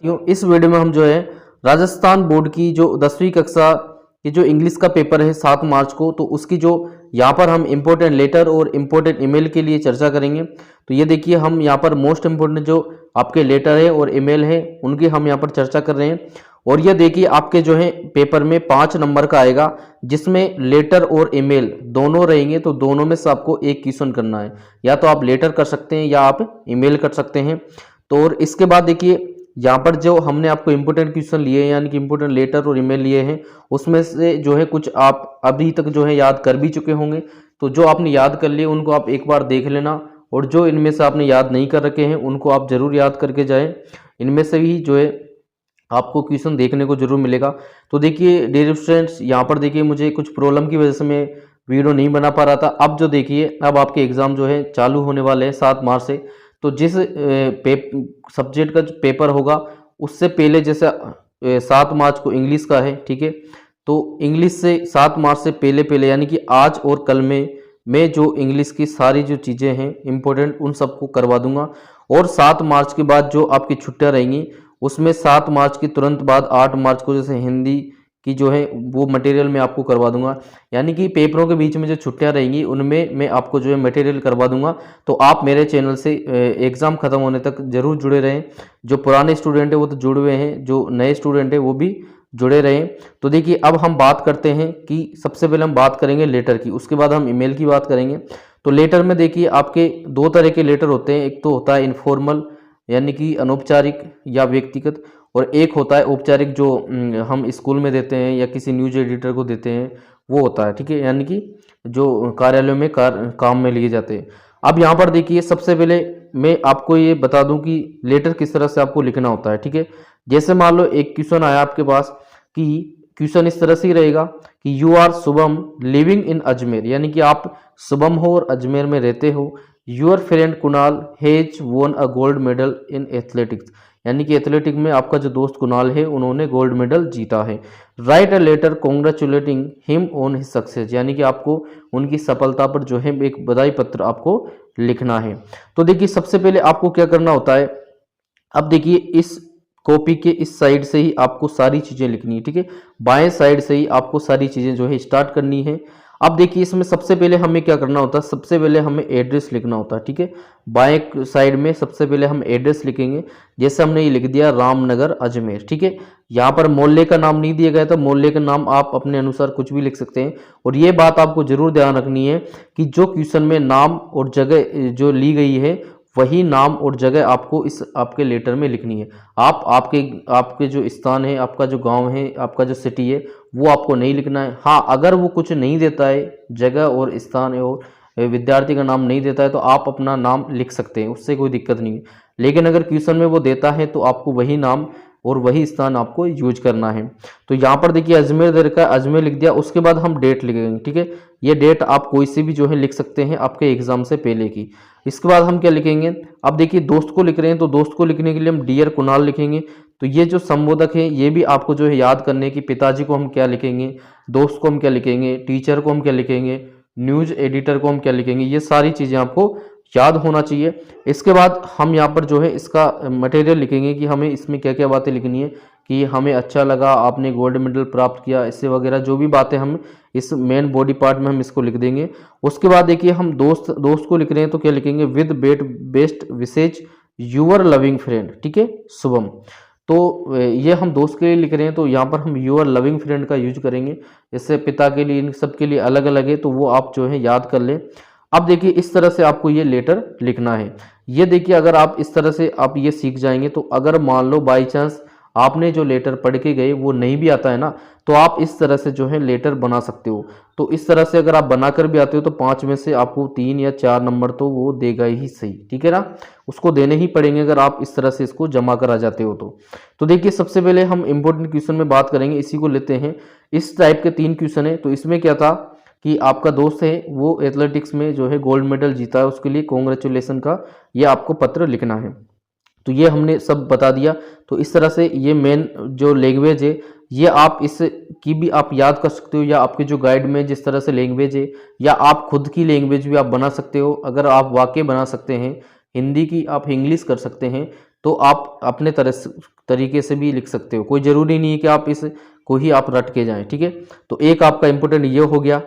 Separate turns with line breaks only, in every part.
इस वीडियो में हम जो है राजस्थान बोर्ड की जो 10वीं कक्षा की जो इंग्लिश का पेपर है 7 मार्च को, तो उसकी जो यहाँ पर हम इम्पोर्टेंट लेटर और इम्पोर्टेंट ईमेल के लिए चर्चा करेंगे। तो ये देखिए हम यहाँ पर मोस्ट इम्पोर्टेंट जो आपके लेटर है और ईमेल है उनकी हम यहाँ पर चर्चा कर रहे हैं। और ये देखिए आपके जो है पेपर में 5 नंबर का आएगा, जिसमें लेटर और ईमेल दोनों रहेंगे। तो दोनों में से आपको एक क्वेश्चन करना है, या तो आप लेटर कर सकते हैं या आप ईमेल कर सकते हैं। तो और इसके बाद देखिए यहाँ पर जो हमने आपको इम्पोर्टेंट क्वेश्चन लिए हैं, यानी कि इम्पोर्टेंट लेटर और ईमेल लिए हैं, उसमें से जो है कुछ आप अभी तक जो है याद कर भी चुके होंगे। तो जो आपने याद कर लिए उनको आप एक बार देख लेना, और जो इनमें से आपने याद नहीं कर रखे हैं उनको आप जरूर याद करके जाएं। इनमें से भी जो है आपको क्वेश्चन देखने को जरूर मिलेगा। तो देखिए डियर स्टूडेंट्स, यहाँ पर देखिए मुझे कुछ प्रॉब्लम की वजह से मैं वीडियो नहीं बना पा रहा था। अब जो देखिए अब आपके एग्जाम जो है चालू होने वाले हैं 7 मार्च से। तो जिस सब्जेक्ट का जो पेपर होगा उससे पहले, जैसे 7 मार्च को इंग्लिश का है, ठीक है, तो इंग्लिश से 7 मार्च से पहले पहले यानी कि आज और कल में मैं जो इंग्लिश की सारी जो चीज़ें हैं इंपॉर्टेंट उन सबको करवा दूंगा। और 7 मार्च के बाद जो आपकी छुट्टियां रहेंगी उसमें 7 मार्च के तुरंत बाद 8 मार्च को जैसे हिंदी की जो है वो मटेरियल मैं आपको करवा दूंगा। यानी कि पेपरों के बीच में जो छुट्टियां रहेंगी उनमें मैं आपको जो है मटेरियल करवा दूंगा। तो आप मेरे चैनल से एग्ज़ाम ख़त्म होने तक जरूर जुड़े रहें। जो पुराने स्टूडेंट है वो तो जुड़े हुए हैं, जो नए स्टूडेंट है वो भी जुड़े रहें। तो देखिए अब हम बात करते हैं कि सबसे पहले हम बात करेंगे लेटर की, उसके बाद हम ईमेल की बात करेंगे। तो लेटर में देखिए आपके 2 तरह के लेटर होते हैं। एक तो होता है इनफॉर्मल यानी कि अनौपचारिक या व्यक्तिगत, और एक होता है औपचारिक जो हम स्कूल में देते हैं या किसी न्यूज एडिटर को देते हैं, वो होता है, ठीक है, यानी कि जो कार्यालयों में काम में लिए जाते हैं। अब यहाँ पर देखिए सबसे पहले मैं आपको ये बता दूं कि लेटर किस तरह से आपको लिखना होता है, ठीक है। जैसे मान लो एक क्वेश्चन आया आपके पास कि क्वेश्चन इस तरह से ही रहेगा कि you are Shubham living in Ajmer, यानी कि आप शुभम हो और अजमेर में रहते हो। Your friend Kunal has won a gold medal in athletics, यानी कि एथलेटिक में आपका जो दोस्त कुणाल है उन्होंने गोल्ड मेडल जीता है। Write a letter congratulating him on his success, यानी कि आपको उनकी सफलता पर जो है एक बधाई पत्र आपको लिखना है। तो देखिए सबसे पहले आपको क्या करना होता है, अब देखिए इस कॉपी के इस साइड से ही आपको सारी चीजें लिखनी है, ठीक है, बाएं साइड से ही आपको सारी चीजें जो है स्टार्ट करनी है। अब देखिए इसमें सबसे पहले हमें क्या करना होता है, सबसे पहले हमें एड्रेस लिखना होता है, ठीक है। बाएं साइड में सबसे पहले हम एड्रेस लिखेंगे। जैसे हमने ये लिख दिया रामनगर अजमेर, ठीक है। यहाँ पर मोहल्ले का नाम नहीं दिया गया, तो मोहल्ले का नाम आप अपने अनुसार कुछ भी लिख सकते हैं। और ये बात आपको जरूर ध्यान रखनी है कि जो क्वेश्चन में नाम और जगह जो ली गई है वही नाम और जगह आपको इस आपके लेटर में लिखनी है। आप आपके जो स्थान है, आपका जो गांव है, आपका जो सिटी है, वो आपको नहीं लिखना है। हाँ, अगर वो कुछ नहीं देता है, जगह और स्थान और विद्यार्थी का नाम नहीं देता है, तो आप अपना नाम लिख सकते हैं, उससे कोई दिक्कत नहीं है। लेकिन अगर क्वेश्चन में वो देता है तो आपको वही नाम और वही स्थान आपको यूज करना है। तो यहाँ पर देखिए अजमेर दे रखा है, अजमेर लिख दिया। उसके बाद हम डेट लिखेंगे, ठीक है। ये डेट आप कोई सी भी जो है लिख सकते हैं आपके एग्जाम से पहले की। इसके बाद हम क्या लिखेंगे, अब देखिए दोस्त को लिख रहे हैं, तो दोस्त को लिखने के लिए हम डियर कुणाल लिखेंगे। तो ये जो संबोधक है ये भी आपको जो है याद करने की, पिताजी को हम क्या लिखेंगे, दोस्त को हम क्या लिखेंगे, टीचर को हम क्या लिखेंगे, न्यूज एडिटर को हम क्या लिखेंगे, ये सारी चीजें आपको याद होना चाहिए। इसके बाद हम यहाँ पर जो है इसका मटेरियल लिखेंगे कि हमें इसमें क्या क्या बातें लिखनी है, कि हमें अच्छा लगा, आपने गोल्ड मेडल प्राप्त किया, इससे वगैरह जो भी बातें हम इस मेन बॉडी पार्ट में हम इसको लिख देंगे। उसके बाद देखिए हम दोस्त को लिख रहे हैं, तो क्या लिखेंगे, with best wishes your loving friend, ठीक है, शुभम। तो ये हम दोस्त के लिए लिख रहे हैं, तो यहाँ पर हम यूअर लविंग फ्रेंड का यूज करेंगे। जैसे पिता के लिए, इन सब के लिए अलग अलग है, तो वो आप जो है याद कर लें। अब देखिए इस तरह से आपको ये लेटर लिखना है। ये देखिए अगर आप इस तरह से आप ये सीख जाएंगे, तो अगर मान लो बाई चांस आपने जो लेटर पढ़ के गए वो नहीं भी आता है ना, तो आप इस तरह से जो है लेटर बना सकते हो। तो इस तरह से अगर आप बनाकर भी आते हो तो 5 में से आपको 3 या 4 नंबर तो वो देगा ही सही, ठीक है ना, उसको देने ही पड़ेंगे अगर आप इस तरह से इसको जमा करा जाते हो तो देखिए सबसे पहले हम इंपॉर्टेंट क्वेश्चन में बात करेंगे, इसी को लेते हैं। इस टाइप के 3 क्वेश्चन है। तो इसमें क्या था कि आपका दोस्त है वो एथलेटिक्स में जो है गोल्ड मेडल जीता है, उसके लिए कॉन्ग्रेचुलेसन का ये आपको पत्र लिखना है। तो ये हमने सब बता दिया। तो इस तरह से ये मेन जो लैंग्वेज है ये आप इस की भी आप याद कर सकते हो, या आपके जो गाइड में जिस तरह से लैंग्वेज है, या आप खुद की लैंग्वेज भी आप बना सकते हो। अगर आप वाकई बना सकते हैं हिंदी की, आप इंग्लिश कर सकते हैं, तो आप अपने तरीके से भी लिख सकते हो, कोई ज़रूरी नहीं है कि आप इस को ही आप रट के जाएं, ठीक है। तो एक आपका इंपॉर्टेंट ये हो गया।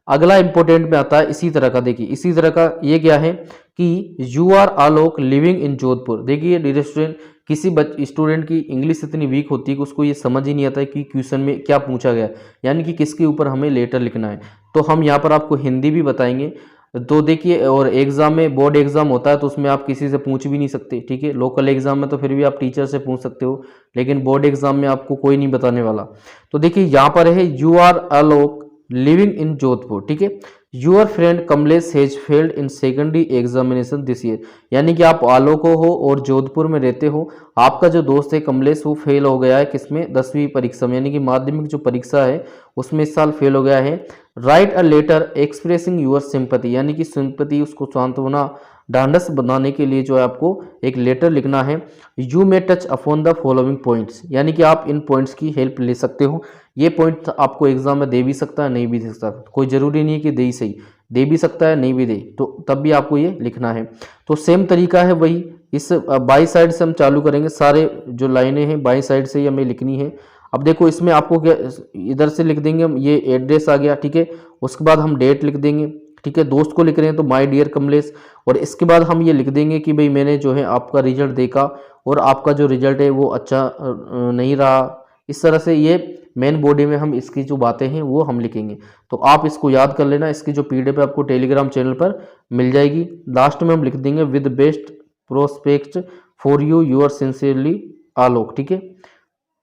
अगला इंपॉर्टेंट में आता है इसी तरह का, देखिए इसी तरह का ये क्या है कि you are Alok living in Jodhpur. देखिए डियर स्टूडेंट, किसी स्टूडेंट की इंग्लिश इतनी वीक होती है कि उसको ये समझ ही नहीं आता है कि क्वेश्चन में क्या पूछा गया, यानी कि किसके ऊपर हमें लेटर लिखना है। तो हम यहाँ पर आपको हिंदी भी बताएंगे। तो देखिए, और एग्जाम में, बोर्ड एग्जाम होता है तो उसमें आप किसी से पूछ भी नहीं सकते, ठीक है। लोकल एग्जाम में तो फिर भी आप टीचर से पूछ सकते हो, लेकिन बोर्ड एग्जाम में आपको कोई नहीं बताने वाला। तो देखिए यहाँ पर है you are Alok living in Jodhpur, ठीक है। Your friend Kamlesh has failed in secondary examination this year, यानी कि आप आलोक हो और जोधपुर में रहते हो, आपका जो दोस्त है कमलेश वो फेल हो गया है किसमें, 10वीं परीक्षा में, यानी कि माध्यमिक जो परीक्षा है उसमें इस साल फेल हो गया है। Write a letter expressing your sympathy, यानी कि सिंपैथी, उसको सांत्वना, ढांढस बनाने के लिए जो है आपको एक लेटर लिखना है। You may touch upon the following points, यानी कि आप इन पॉइंट्स की हेल्प ले सकते हो। ये पॉइंट आपको एग्जाम में दे भी सकता है, नहीं भी दे सकता, कोई ज़रूरी नहीं है कि दे ही सही, दे भी सकता है नहीं भी दे, तो तब भी आपको ये लिखना है। तो सेम तरीका है वही, इस बाई साइड से हम चालू करेंगे, सारे जो लाइनें हैं बाई साइड से ही हमें लिखनी है। अब देखो इसमें आपको क्या, इधर से लिख देंगे हम, ये एड्रेस आ गया, ठीक है। उसके बाद हम डेट लिख देंगे, ठीक है। दोस्त को लिख रहे हैं तो माय डियर कमलेश, और इसके बाद हम ये लिख देंगे कि भाई मैंने जो है आपका रिजल्ट देखा और आपका जो रिजल्ट है वो अच्छा नहीं रहा। इस तरह से ये मेन बॉडी में हम इसकी जो बातें हैं वो हम लिखेंगे। तो आप इसको याद कर लेना, इसकी जो पीडीएफ है आपको टेलीग्राम चैनल पर मिल जाएगी। लास्ट में हम लिख देंगे with best prospect for you, your sincerely Alok, ठीक है।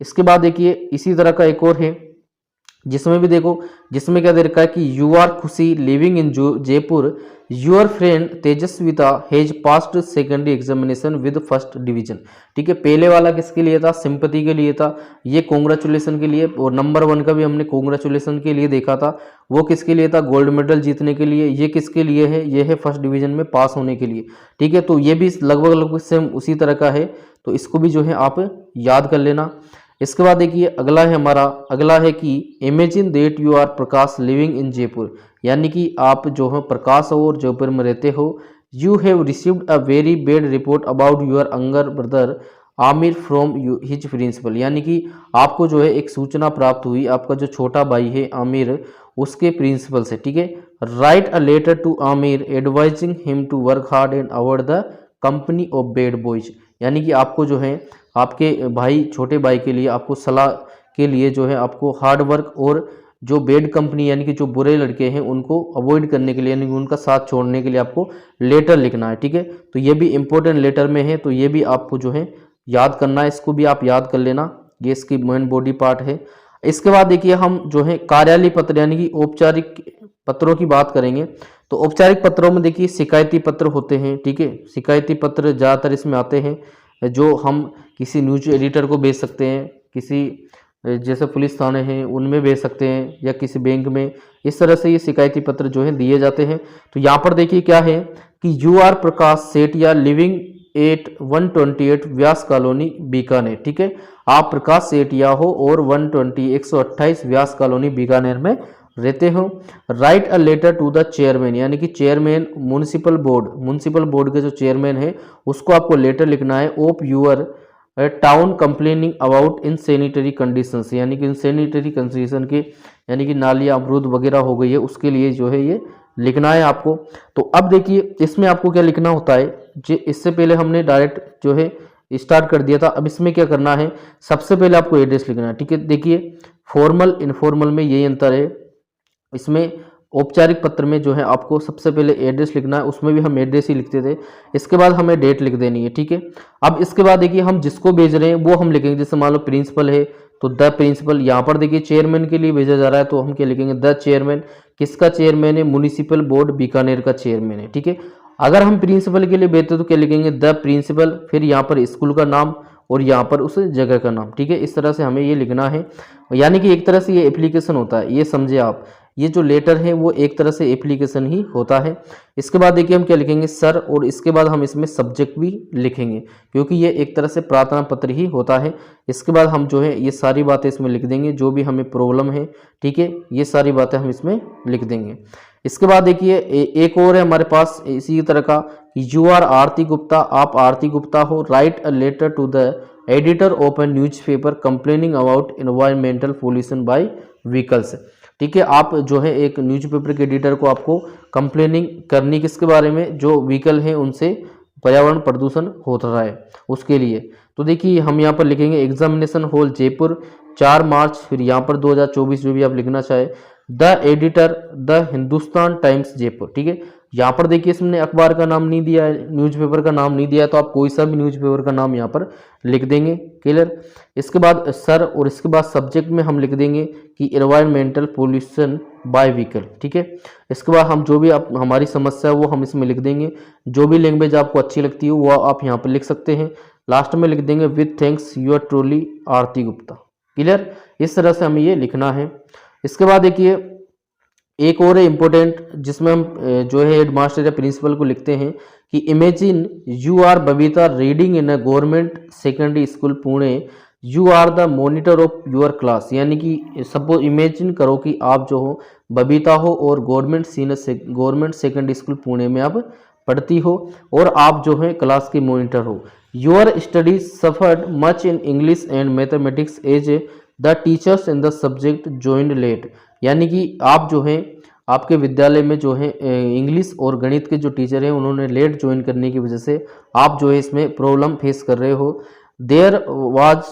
इसके बाद देखिए इसी तरह का एक और है, जिसमें भी देखो, जिसमें क्या दे रखा है कि you are Khushi living in Jaipur, your friend Tejaswita has passed secondary examination with first division, ठीक है। पहले वाला किसके लिए था, सिंपैथी के लिए था, ये कॉन्ग्रेचुलेसन के लिए, और नंबर 1 का भी हमने कॉन्ग्रेचुलेसन के लिए देखा था, वो किसके लिए था, गोल्ड मेडल जीतने के लिए। ये किसके लिए है, ये है फर्स्ट डिवीजन में पास होने के लिए, ठीक है। तो ये भी लगभग सेम उसी तरह का है, तो इसको भी जो है आप याद कर लेना। इसके बाद देखिए अगला है हमारा, अगला है कि imagine that you are Prakash living in Jaipur, यानी कि आप जो है प्रकाश और जयपुर में रहते हो। You have received a very bad report about your younger brother Aamir from his principal, यानी कि आपको जो है एक सूचना प्राप्त हुई, आपका जो छोटा भाई है आमिर, उसके प्रिंसिपल से, ठीक है। Write a letter to Aamir advising him to work hard and avoid the company of bad boys, यानी कि आपको जो है आपके भाई, छोटे भाई के लिए आपको सलाह के लिए जो है आपको हार्ड वर्क और जो बेड कंपनी, यानी कि जो बुरे लड़के हैं उनको अवॉइड करने के लिए, यानी कि उनका साथ छोड़ने के लिए आपको लेटर लिखना है, ठीक है। तो ये भी इंपॉर्टेंट लेटर में है, तो ये भी आपको जो है याद करना है, इसको भी आप याद कर लेना, ये इसकी मेन बॉडी पार्ट है। इसके बाद देखिए हम जो है कार्यालय पत्र, यानी कि औपचारिक पत्रों की बात करेंगे। तो औपचारिक पत्रों में देखिए शिकायती पत्र होते हैं, ठीक है। शिकायती पत्र ज़्यादातर इसमें आते हैं, जो हम किसी न्यूज एडिटर को भेज सकते हैं, किसी जैसे पुलिस थाने हैं उनमें भेज सकते हैं, या किसी बैंक में, इस तरह से ये शिकायती पत्र जो है दिए जाते हैं। तो यहाँ पर देखिए क्या है कि you are Prakash Sethia living at 128 Vyas colony Bikaner, ठीक है। आप प्रकाश सेठिया हो और 128 व्यास कॉलोनी बीकानेर में रहते हो। Write a letter to the chairman, यानी कि चेयरमैन म्यूनिसिपल बोर्ड के जो चेयरमैन है उसको आपको लेटर लिखना है। Of your town complaining about in sanitary conditions, यानी कि इन सैनिटरी कंडीशन के, यानी कि नालियाँ अवरुद्ध वगैरह हो गई है, उसके लिए जो है ये लिखना है आपको। तो अब देखिए इसमें आपको क्या लिखना होता है, जो इससे पहले हमने डायरेक्ट जो है स्टार्ट कर दिया था, अब इसमें क्या करना है, सबसे पहले आपको एड्रेस लिखना है, ठीक है। देखिए फॉर्मल इनफॉर्मल में यही अंतर है, इसमें औपचारिक पत्र में जो है आपको सबसे पहले एड्रेस लिखना है, उसमें भी हम एड्रेस ही लिखते थे, इसके बाद हमें डेट लिख देनी है, ठीक है। अब इसके बाद देखिए हम जिसको भेज रहे हैं वो हम लिखेंगे, जैसे मान लो प्रिंसिपल है तो द प्रिंसिपल, यहाँ पर देखिए चेयरमैन के लिए भेजा जा रहा है तो हम क्या लिखेंगे, द चेयरमैन। किसका चेयरमैन है, म्यूनिसिपल बोर्ड बीकानेर का चेयरमैन है, ठीक है। अगर हम प्रिंसिपल के लिए भेजते तो क्या लिखेंगे, द प्रिंसिपल, फिर यहाँ पर स्कूल का नाम और यहाँ पर उस जगह का नाम, ठीक है। इस तरह से हमें ये लिखना है, यानी कि एक तरह से ये एप्लीकेशन होता है, ये समझे आप। ये जो लेटर है वो एक तरह से एप्लीकेशन ही होता है। इसके बाद देखिए हम क्या लिखेंगे, सर, और इसके बाद हम इसमें सब्जेक्ट भी लिखेंगे क्योंकि ये एक तरह से प्रार्थना पत्र ही होता है। इसके बाद हम जो है ये सारी बातें इसमें लिख देंगे, जो भी हमें प्रॉब्लम है, ठीक है, ये सारी बातें हम इसमें लिख देंगे। इसके बाद देखिए एक और है हमारे पास इसी तरह का, यू आर आरती गुप्ता, आप आरती गुप्ता हो, write a letter to the editor of a newspaper complaining about environmental pollution by vehicles. ठीक है, आप जो है एक न्यूज़पेपर के एडिटर को आपको कंप्लेनिंग करनी किसके बारे में, जो व्हीकल है उनसे पर्यावरण प्रदूषण हो रहा है उसके लिए। तो देखिए हम यहाँ पर लिखेंगे एग्जामिनेशन हॉल जयपुर 4 मार्च, फिर यहाँ पर 2024 जो भी आप लिखना चाहे, the editor the Hindustan times Jaipur. ठीक है, यहाँ पर देखिए इसमें अखबार का नाम नहीं दिया है, न्यूज़पेपर का नाम नहीं दिया है, तो आप कोई सा भी न्यूज़पेपर का नाम यहाँ पर लिख देंगे। क्लियर। इसके बाद सर, और इसके बाद सब्जेक्ट में हम लिख देंगे कि एनवायरमेंटल पोल्यूशन बाय व्हीकल। ठीक है, इसके बाद हम जो भी आप हमारी समस्या है वो हम इसमें लिख देंगे, जो भी लैंग्वेज आपको अच्छी लगती है वो आप यहाँ पर लिख सकते हैं। लास्ट में लिख देंगे with thanks your truly Aarti Gupta. Clear, इस तरह से हमें ये लिखना है। इसके बाद देखिए एक और है इम्पोर्टेंट, जिसमें हम जो है हेडमास्टर या प्रिंसिपल को लिखते हैं कि imagine you are Babita reading in a government secondary school Pune, you are the monitor of your class. यानी कि सपोज इमेजिन करो कि आप जो हो बबीता हो और गवर्नमेंट सेकेंडरी स्कूल पुणे में आप पढ़ती हो और आप जो है क्लास के मॉनिटर हो। Your studies suffered much in English and mathematics as the teachers in the subject joined late. यानी कि आप जो है आपके विद्यालय में जो है इंग्लिश और गणित के जो टीचर हैं उन्होंने लेट ज्वाइन करने की वजह से आप जो है इसमें प्रॉब्लम फेस कर रहे हो। There was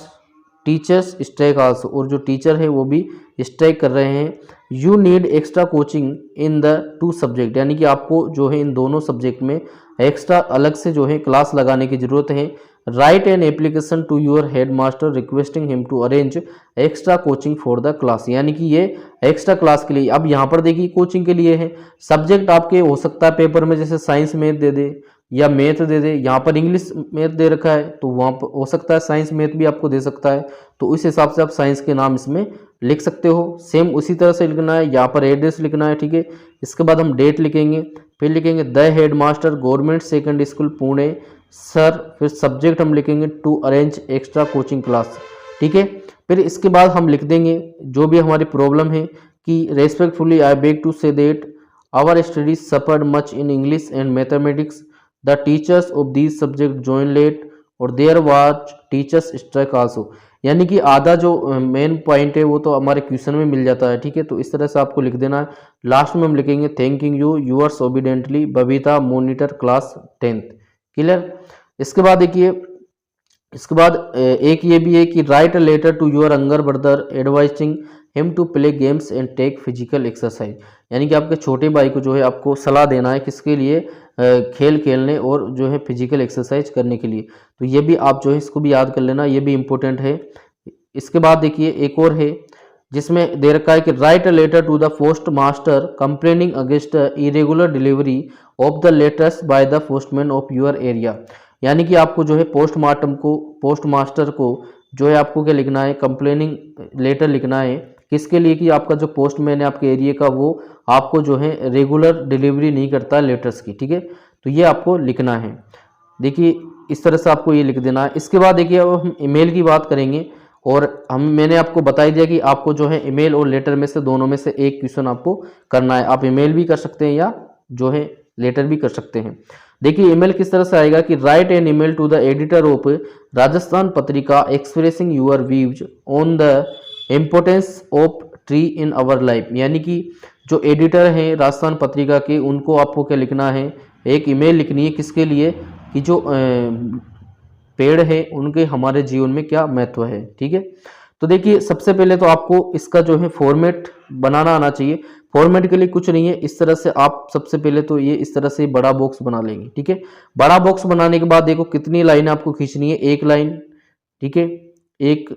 teachers strike also, और जो टीचर है वो भी स्ट्राइक कर रहे हैं। You need extra coaching in the 2 subject, यानी कि आपको जो है इन दोनों सब्जेक्ट में एक्स्ट्रा अलग से जो है क्लास लगाने की ज़रूरत है। Write an application to your head master requesting him to arrange extra coaching for the class. यानी कि ये एक्स्ट्रा क्लास के लिए, अब यहाँ पर देखिए कोचिंग के लिए है। सब्जेक्ट आपके हो सकता है पेपर में जैसे साइंस मैथ दे दे या मैथ दे दे, यहाँ पर इंग्लिश मैथ दे रखा है तो वहाँ पर हो सकता है साइंस मैथ भी आपको दे सकता है, तो उस हिसाब से आप साइंस के नाम इसमें लिख सकते हो। सेम उसी तरह से लिखना है, यहाँ पर एड्रेस लिखना है। ठीक है, इसके बाद हम डेट लिखेंगे, फिर लिखेंगे the head master government secondary school Pune sir, फिर सब्जेक्ट हम लिखेंगे to arrange extra coaching class. ठीक है, फिर इसके बाद हम लिख देंगे जो भी हमारी प्रॉब्लम है कि respectfully I beg to say that our studies suffered much in English and mathematics, the teachers of these subject join late और there was teachers strike also. यानी कि आधा जो मेन पॉइंट है वो तो हमारे क्वेश्चन में मिल जाता है। ठीक है, तो इस तरह से आपको लिख देना है। लास्ट में हम लिखेंगे thanking you yours obediently Babita monitor class 10th। Clear. इसके बाद देखिए इसके बाद एक ये भी है कि write a letter to your younger brother advising him to play games and take physical exercise. यानी कि आपके छोटे भाई को जो है आपको सलाह देना है किसके लिए, खेल खेलने और जो है फिजिकल एक्सरसाइज करने के लिए। तो ये भी आप जो है इसको भी याद कर लेना, ये भी इम्पोर्टेंट है। इसके बाद देखिए एक और है जिसमें दे रखा है कि write a letter to the post master complaining against irregular delivery of the letters by the postman of your area. यानी कि आपको जो है पोस्ट मास्टर को जो है आपको क्या लिखना है, कंप्लेनिंग लेटर लिखना है किसके लिए, कि आपका जो पोस्टमैन है आपके एरिया का वो आपको जो है रेगुलर डिलीवरी नहीं करता लेटर्स की। ठीक है, तो ये आपको लिखना है। देखिए इस तरह से आपको ये लिख देना है। इसके बाद देखिए अब हम ईमेल की बात करेंगे, और मैंने आपको बता ही दिया कि आपको जो है ईमेल और लेटर में से दोनों में से एक क्वेश्चन आपको करना है। आप ईमेल भी कर सकते हैं या जो है लेटर भी कर सकते हैं। देखिए ईमेल किस तरह से आएगा कि write an email to the editor of Rajasthan Patrika expressing your views on the importance of tree in our life. यानी कि जो एडिटर हैं राजस्थान पत्रिका के, उनको आपको क्या लिखना है, एक ईमेल लिखनी है किसके लिए, कि जो पेड़ है उनके हमारे जीवन में क्या महत्व है। ठीक है, तो देखिए सबसे पहले तो आपको इसका जो है फॉर्मेट बनाना आना चाहिए। फॉर्मेट के लिए कुछ नहीं है, इस तरह से आप सबसे पहले तो ये इस तरह से बड़ा बॉक्स बना लेंगे। ठीक है, बड़ा बॉक्स बनाने के बाद देखो कितनी लाइन आपको खींचनी है, 1 लाइन। ठीक है, 1,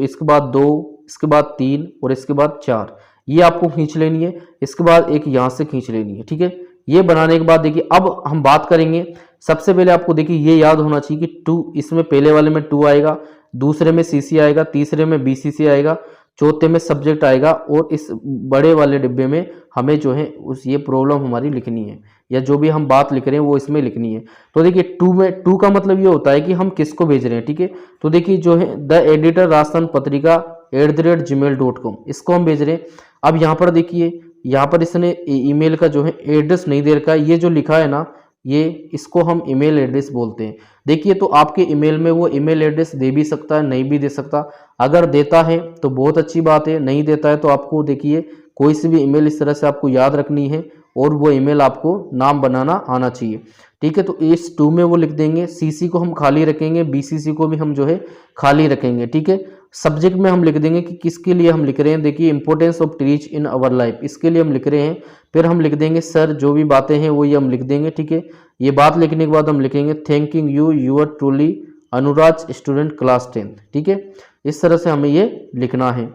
इसके बाद 2, इसके बाद 3 और इसके बाद 4, ये आपको खींच लेनी है। इसके बाद एक यहाँ से खींच लेनी है। ठीक है, ये बनाने के बाद देखिए अब हम बात करेंगे। सबसे पहले आपको देखिए ये याद होना चाहिए कि 2, इसमें पहले वाले में 2 आएगा, दूसरे में CC आएगा, तीसरे में BCC आएगा, चौथे में सब्जेक्ट आएगा और इस बड़े वाले डिब्बे में हमें जो है उस ये प्रॉब्लम हमारी लिखनी है, या जो भी हम बात लिख रहे हैं वो इसमें लिखनी है। तो देखिए टू में, टू का मतलब ये होता है कि हम किसको भेज रहे हैं, ठीक है। तो देखिए जो है the editor Rajasthan Patrika @gmail.com, इसको हम भेज रहे हैं। अब यहाँ पर देखिए, यहाँ पर इसने ईमेल का जो है एड्रेस नहीं दे रखा है, ये जो लिखा है ना, ये इसको हम ईमेल एड्रेस बोलते हैं। देखिए तो आपके ईमेल में वो ईमेल एड्रेस दे भी सकता है, नहीं भी दे सकता। अगर देता है तो बहुत अच्छी बात है, नहीं देता है तो आपको देखिए कोई सी भी ईमेल इस तरह से आपको याद रखनी है और वो ईमेल आपको नाम बनाना आना चाहिए, ठीक है। तो इस 2 में वो लिख देंगे, सीसी को हम खाली रखेंगे, बीसीसी को भी हम जो है खाली रखेंगे, ठीक है। सब्जेक्ट में हम लिख देंगे कि किसके लिए हम लिख रहे हैं। देखिए importance of trees in our life, इसके लिए हम लिख रहे हैं। फिर हम लिख देंगे सर, जो भी बातें हैं वो ये हम लिख देंगे, ठीक है। ये बात लिखने के बाद हम लिखेंगे thanking you, your truly Anuraj student class 10, ठीक है। इस तरह से हमें ये लिखना है।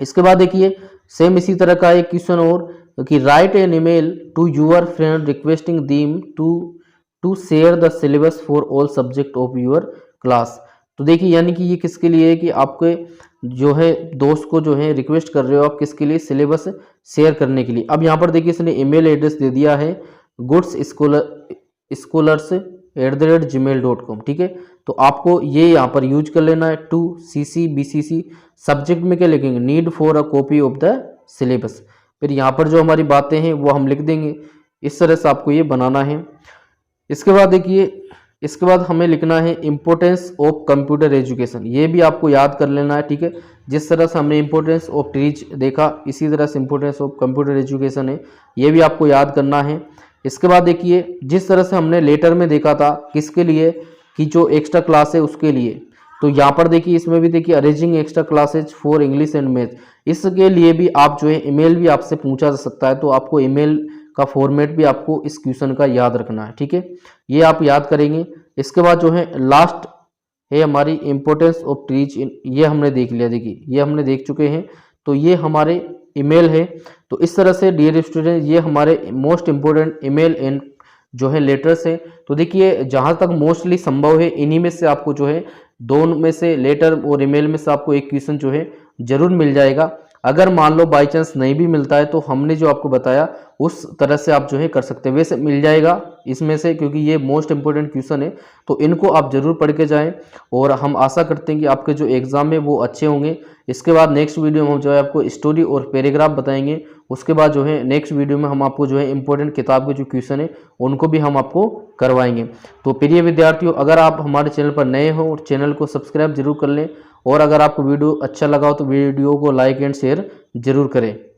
इसके बाद देखिए सेम इसी तरह का एक क्वेश्चन और, कि write an email to your friend requesting them to share the syllabus for all subject of your class. तो देखिए यानी कि ये किसके लिए है, कि आपके जो है दोस्त को जो है रिक्वेस्ट कर रहे हो आप, किसके लिए, सिलेबस शेयर करने के लिए। अब यहाँ पर देखिए इसने ईमेल एड्रेस दे दिया है goodsscholars@gmail.com, ठीक है। तो आपको ये यहाँ पर यूज कर लेना है। टू CC BCC, सब्जेक्ट में क्या लिखेंगे, need for a copy of the syllabus. फिर यहाँ पर जो हमारी बातें हैं वो हम लिख देंगे। इस तरह से आपको ये बनाना है। इसके बाद देखिए, इसके बाद हमें लिखना है इम्पोर्टेंस ऑफ कंप्यूटर एजुकेशन, ये भी आपको याद कर लेना है, ठीक है। जिस तरह से हमने इम्पोर्टेंस ऑफ ट्रीज देखा, इसी तरह से इम्पोर्टेंस ऑफ कंप्यूटर एजुकेशन है, ये भी आपको याद करना है। इसके बाद देखिए जिस तरह से हमने लेटर में देखा था, किसके लिए, कि जो एक्स्ट्रा क्लास है उसके लिए। तो यहाँ पर देखिए इसमें भी देखिए arranging extra classes for English and math, इसके लिए भी आप जो है ईमेल भी आपसे पूछा जा सकता है। तो आपको ईमेल का फॉर्मेट भी आपको इस क्वेश्चन का याद रखना है, ठीक है। ये आप याद करेंगे। इसके बाद जो है लास्ट है हमारी इम्पोर्टेंस ऑफ ट्रीज, ये हमने देख लिया, देखिए ये हमने देख चुके हैं। तो ये हमारे ईमेल है। तो इस तरह से डियर स्टूडेंट ये हमारे मोस्ट इम्पोर्टेंट ईमेल एंड जो है लेटर्स है। तो देखिए जहाँ तक मोस्टली संभव है इन्हीं में से आपको जो है दोनों में से, लेटर और ईमेल में से आपको एक क्वेश्चन जो है जरूर मिल जाएगा। अगर मान लो बाई चांस नहीं भी मिलता है तो हमने जो आपको बताया उस तरह से आप जो है कर सकते हैं, वैसे मिल जाएगा इसमें से, क्योंकि ये मोस्ट इंपोर्टेंट क्वेश्चन है। तो इनको आप जरूर पढ़ के जाएं और हम आशा करते हैं कि आपके जो एग्जाम है वो अच्छे होंगे। इसके बाद नेक्स्ट वीडियो में हम जो है आपको स्टोरी और पैराग्राफ बताएंगे। उसके बाद जो है नेक्स्ट वीडियो में हम आपको जो है इंपॉर्टेंट किताब के जो क्वेश्चन है उनको भी हम आपको करवाएंगे। तो प्रिय विद्यार्थियों, अगर आप हमारे चैनल पर नए हो और चैनल को सब्सक्राइब जरूर कर लें, और अगर आपको वीडियो अच्छा लगा हो तो वीडियो को लाइक एंड शेयर जरूर करें।